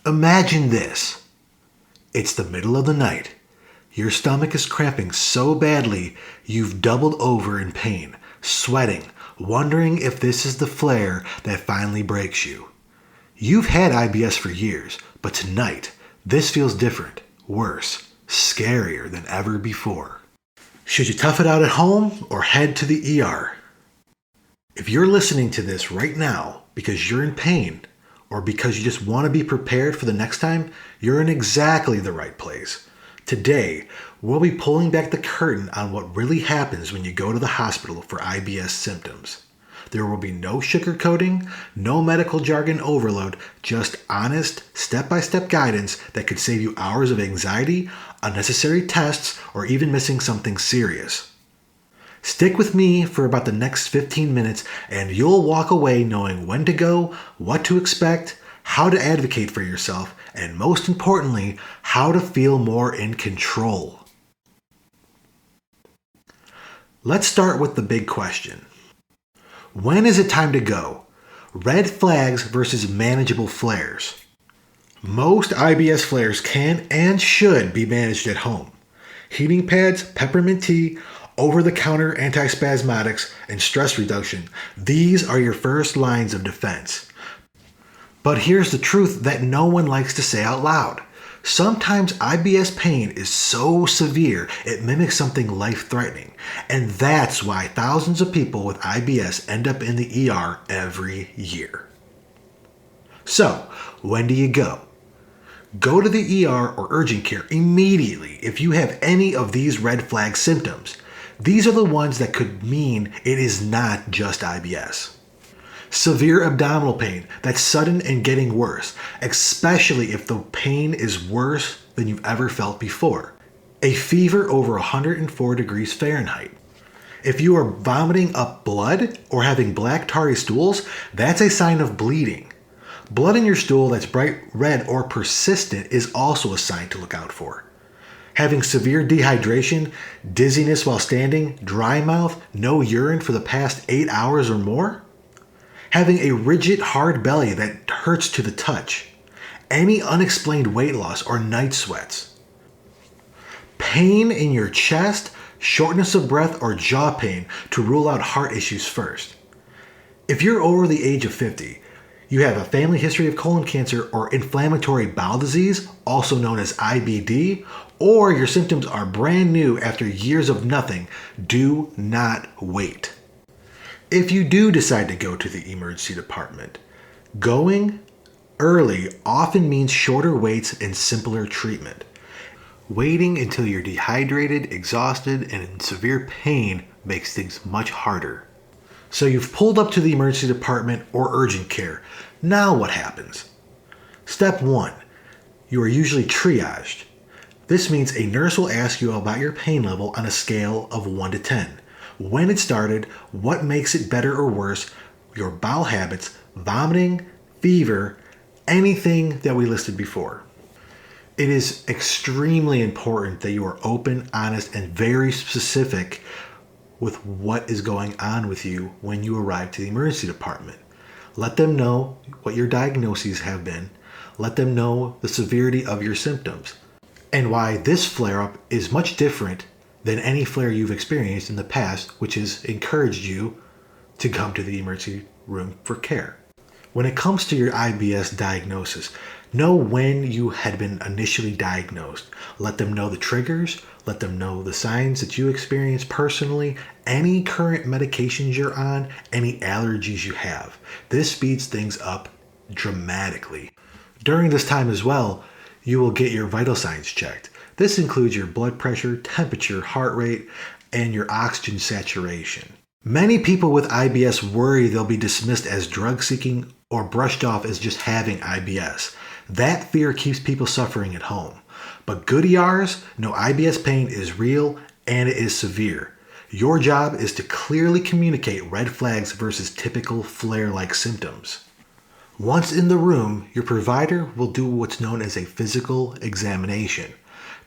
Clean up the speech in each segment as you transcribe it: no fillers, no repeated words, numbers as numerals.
Imagine this. It's the middle of the night. Your stomach is cramping so badly you've doubled over in pain, sweating, wondering if this is the flare that finally breaks you. You've had IBS for years, but tonight, this feels different, worse, scarier than ever before. Should you tough it out at home or head to the ER? If you're listening to this right now because you're in pain or because you just want to be prepared for the next time, you're in exactly the right place. Today, we'll be pulling back the curtain on what really happens when you go to the hospital for IBS symptoms. There will be no sugarcoating, no medical jargon overload, just honest, step-by-step guidance that could save you hours of anxiety, unnecessary tests, or even missing something serious. Stick with me for about the next 15 minutes and you'll walk away knowing when to go, what to expect, how to advocate for yourself, and most importantly, how to feel more in control. Let's start with the big question. When is it time to go? Red flags versus manageable flares. Most IBS flares can and should be managed at home. Heating pads, peppermint tea, over-the-counter antispasmodics, and stress reduction. These are your first lines of defense. But here's the truth that no one likes to say out loud. Sometimes IBS pain is so severe it mimics something life-threatening. And that's why thousands of people with IBS end up in the ER every year. So, when do you go? Go to the ER or urgent care immediately if you have any of these red flag symptoms. These are the ones that could mean it is not just IBS. Severe abdominal pain that's sudden and getting worse, especially if the pain is worse than you've ever felt before. A fever over 104 degrees Fahrenheit. If you are vomiting up blood or having black tarry stools, that's a sign of bleeding. Blood in your stool that's bright red or persistent is also a sign to look out for. Having severe dehydration, dizziness while standing, dry mouth, no urine for the past 8 hours or more? Having a rigid, hard belly that hurts to the touch. Any unexplained weight loss or night sweats. Pain in your chest, shortness of breath, or jaw pain to rule out heart issues first. If you're over the age of 50, you have a family history of colon cancer or inflammatory bowel disease, also known as IBD, or your symptoms are brand new after years of nothing, do not wait. If you do decide to go to the emergency department, going early often means shorter waits and simpler treatment. Waiting until you're dehydrated, exhausted, and in severe pain makes things much harder. So you've pulled up to the emergency department or urgent care. Now what happens? Step 1. You are usually triaged. This means a nurse will ask you about your pain level on a scale of 1 to 10. When it started, what makes it better or worse, your bowel habits, vomiting, fever, anything that we listed before. It is extremely important that you are open, honest, and very specific with what is going on with you when you arrive to the emergency department. Let them know what your diagnoses have been. Let them know the severity of your symptoms and why this flare-up is much different than any flare you've experienced in the past, which has encouraged you to come to the emergency room for care. When it comes to your IBS diagnosis, know when you had been initially diagnosed. Let them know the triggers, let them know the signs that you experience personally, any current medications you're on, any allergies you have. This speeds things up dramatically. During this time as well, you will get your vital signs checked. This includes your blood pressure, temperature, heart rate, and your oxygen saturation. Many people with IBS worry they'll be dismissed as drug-seeking or brushed off as just having IBS. That fear keeps people suffering at home. But good ERs know IBS pain is real and it is severe. Your job is to clearly communicate red flags versus typical flare-like symptoms. Once in the room, your provider will do what's known as a physical examination.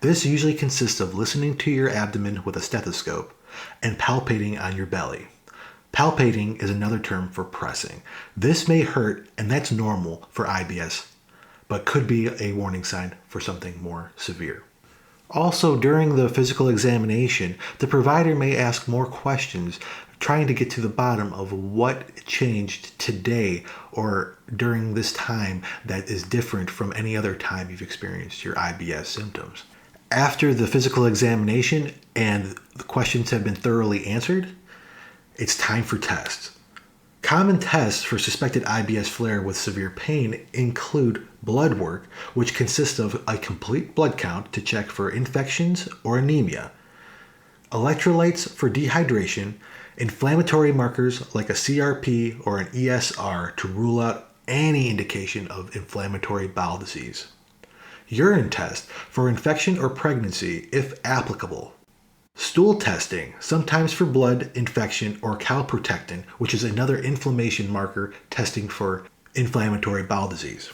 This usually consists of listening to your abdomen with a stethoscope and palpating on your belly. Palpating is another term for pressing. This may hurt, and that's normal for IBS, but could be a warning sign for something more severe. Also, during the physical examination, the provider may ask more questions, trying to get to the bottom of what changed today or during this time that is different from any other time you've experienced your IBS symptoms. After the physical examination and the questions have been thoroughly answered, it's time for tests. Common tests for suspected IBS flare with severe pain include blood work, which consists of a complete blood count to check for infections or anemia, electrolytes for dehydration, inflammatory markers like a CRP or an ESR to rule out any indication of inflammatory bowel disease, urine test for infection or pregnancy if applicable, stool testing, sometimes for blood infection or calprotectin, which is another inflammation marker testing for inflammatory bowel disease.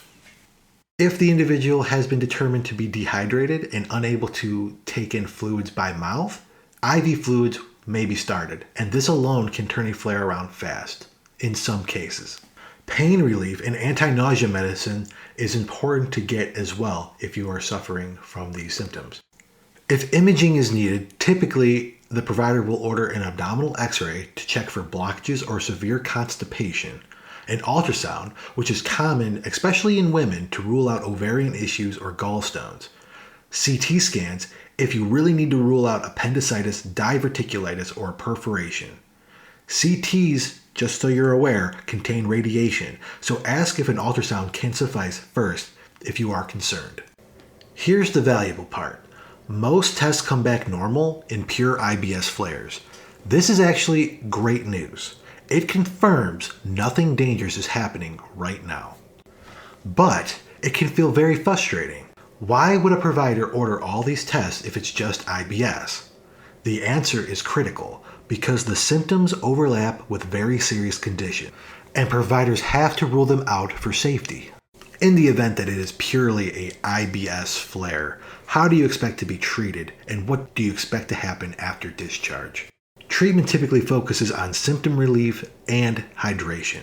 If the individual has been determined to be dehydrated and unable to take in fluids by mouth, IV fluids may be started, and this alone can turn a flare around fast in some cases. Pain relief and anti-nausea medicine is important to get as well if you are suffering from these symptoms. If imaging is needed, typically the provider will order an abdominal x-ray to check for blockages or severe constipation, an ultrasound, which is common, especially in women, to rule out ovarian issues or gallstones, CT scans if you really need to rule out appendicitis, diverticulitis, or perforation. CTs, just so you're aware, contain radiation, so ask if an ultrasound can suffice first if you are concerned. Here's the valuable part. Most tests come back normal in pure IBS flares. This is actually great news. It confirms nothing dangerous is happening right now. But it can feel very frustrating. Why would a provider order all these tests if it's just IBS? The answer is critical because the symptoms overlap with very serious conditions, and providers have to rule them out for safety. In the event that it is purely a IBS flare, how do you expect to be treated, and what do you expect to happen after discharge? Treatment typically focuses on symptom relief and hydration.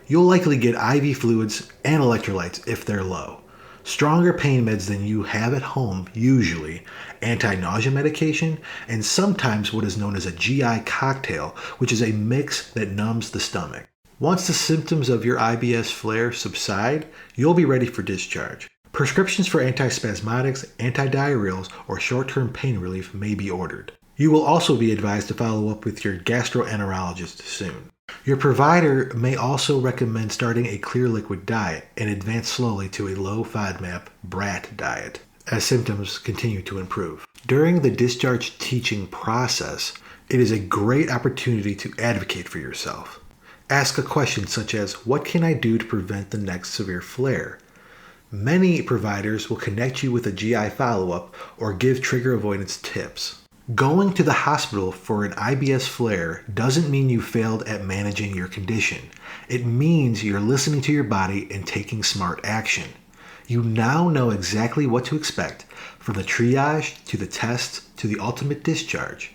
You'll likely get IV fluids and electrolytes if they're low. Stronger pain meds than you have at home, usually, anti-nausea medication, and sometimes what is known as a GI cocktail, which is a mix that numbs the stomach. Once the symptoms of your IBS flare subside, you'll be ready for discharge. Prescriptions for antispasmodics, antidiarrheals, or short-term pain relief may be ordered. You will also be advised to follow up with your gastroenterologist soon. Your provider may also recommend starting a clear liquid diet and advance slowly to a low FODMAP BRAT diet as symptoms continue to improve. During the discharge teaching process, it is a great opportunity to advocate for yourself. Ask a question such as, what can I do to prevent the next severe flare? Many providers will connect you with a GI follow-up or give trigger avoidance tips. Going to the hospital for an IBS flare doesn't mean you failed at managing your condition. It means you're listening to your body and taking smart action. You now know exactly what to expect, from the triage to the tests to the ultimate discharge.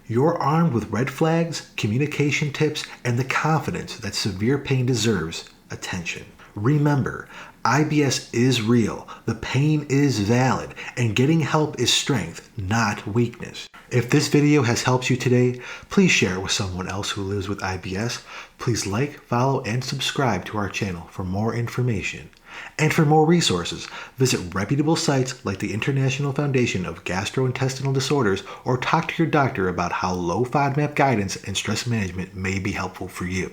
You're armed with red flags, communication tips, and the confidence that severe pain deserves attention. Remember, IBS is real, the pain is valid, and getting help is strength, not weakness. If this video has helped you today, please share it with someone else who lives with IBS. Please like, follow, and subscribe to our channel for more information. And for more resources, visit reputable sites like the International Foundation of Gastrointestinal Disorders or talk to your doctor about how low FODMAP guidance and stress management may be helpful for you.